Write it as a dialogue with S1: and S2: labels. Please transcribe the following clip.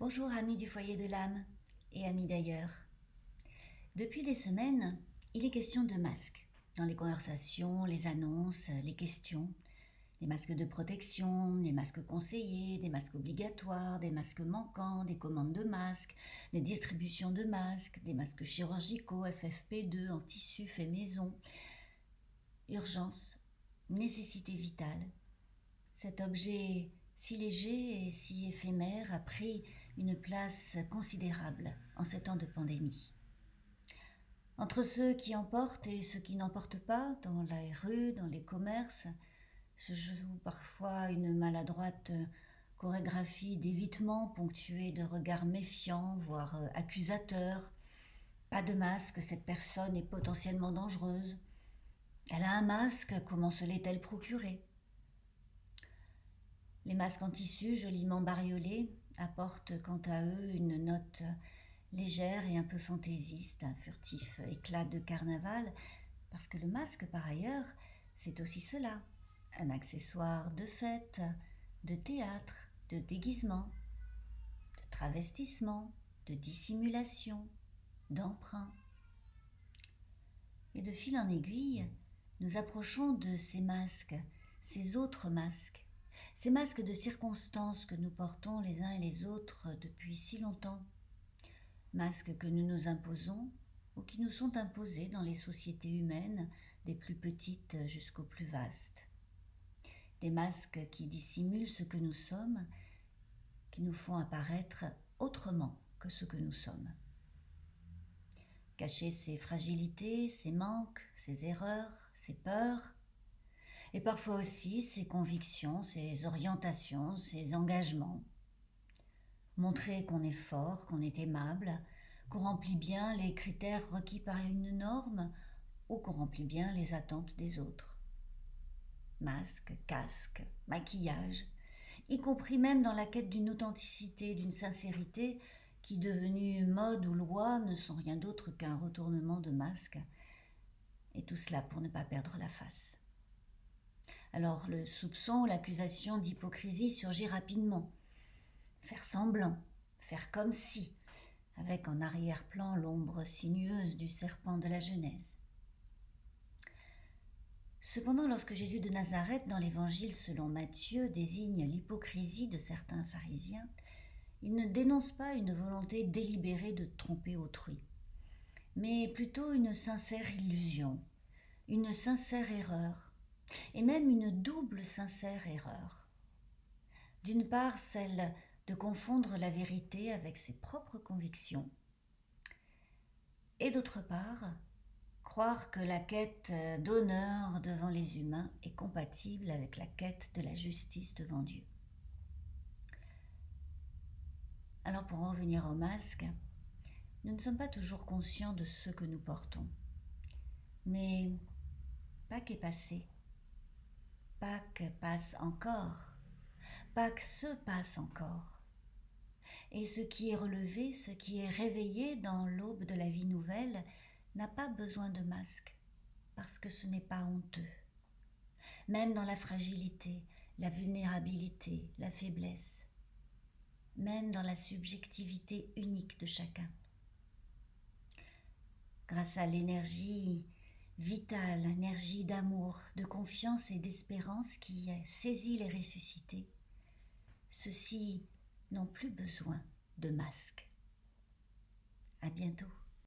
S1: Bonjour amis du foyer de l'âme et amis d'ailleurs. Depuis des semaines, il est question de masques. Dans les conversations, les annonces, les questions. Des masques de protection, des masques conseillés, des masques obligatoires, des masques manquants, des commandes de masques, des distributions de masques, des masques chirurgicaux, FFP2, en tissu fait maison. Urgence, nécessité vitale. Cet objet si léger et si éphémère a pris une place considérable en ces temps de pandémie. Entre ceux qui en portent et ceux qui n'en portent pas, dans les rues, dans les commerces, se joue parfois une maladroite chorégraphie d'évitement ponctuée de regards méfiants, voire accusateurs. Pas de masque, cette personne est potentiellement dangereuse. Elle a un masque, comment se l'est-elle procuré ? Les masques en tissu joliment bariolés apportent quant à eux une note légère et un peu fantaisiste, un furtif éclat de carnaval, parce que le masque par ailleurs, c'est aussi cela, un accessoire de fête, de théâtre, de déguisement, de travestissement, de dissimulation, d'emprunt. Et de fil en aiguille, nous approchons de ces masques, ces autres masques, ces masques de circonstances que nous portons les uns et les autres depuis si longtemps, masques que nous nous imposons ou qui nous sont imposés dans les sociétés humaines, des plus petites jusqu'aux plus vastes. Des masques qui dissimulent ce que nous sommes, qui nous font apparaître autrement que ce que nous sommes. Cacher ses fragilités, ses manques, ses erreurs, ses peurs, et parfois aussi ses convictions, ses orientations, ses engagements. Montrer qu'on est fort, qu'on est aimable, qu'on remplit bien les critères requis par une norme ou qu'on remplit bien les attentes des autres. Masque, casque, maquillage, y compris même dans la quête d'une authenticité, d'une sincérité qui, devenue mode ou loi, ne sont rien d'autre qu'un retournement de masque. Et tout cela pour ne pas perdre la face. Alors le soupçon, l'accusation d'hypocrisie surgit rapidement. Faire semblant, faire comme si, avec en arrière-plan l'ombre sinueuse du serpent de la Genèse. Cependant, lorsque Jésus de Nazareth, dans l'Évangile selon Matthieu, désigne l'hypocrisie de certains pharisiens, il ne dénonce pas une volonté délibérée de tromper autrui, mais plutôt une sincère illusion, une sincère erreur, et même une double sincère erreur. D'une part, celle de confondre la vérité avec ses propres convictions, et d'autre part, croire que la quête d'honneur devant les humains est compatible avec la quête de la justice devant Dieu. Alors pour en revenir au masque, nous ne sommes pas toujours conscients de ce que nous portons. Mais Pâques est passé. Pâques passe encore. Pâques se passe encore. Et ce qui est relevé, ce qui est réveillé dans l'aube de la vie nouvelle, n'a pas besoin de masque, parce que ce n'est pas honteux. Même dans la fragilité, la vulnérabilité, la faiblesse, même dans la subjectivité unique de chacun. Grâce à l'énergie vitale, énergie d'amour, de confiance et d'espérance qui saisit les ressuscités, ceux-ci n'ont plus besoin de masque. À bientôt.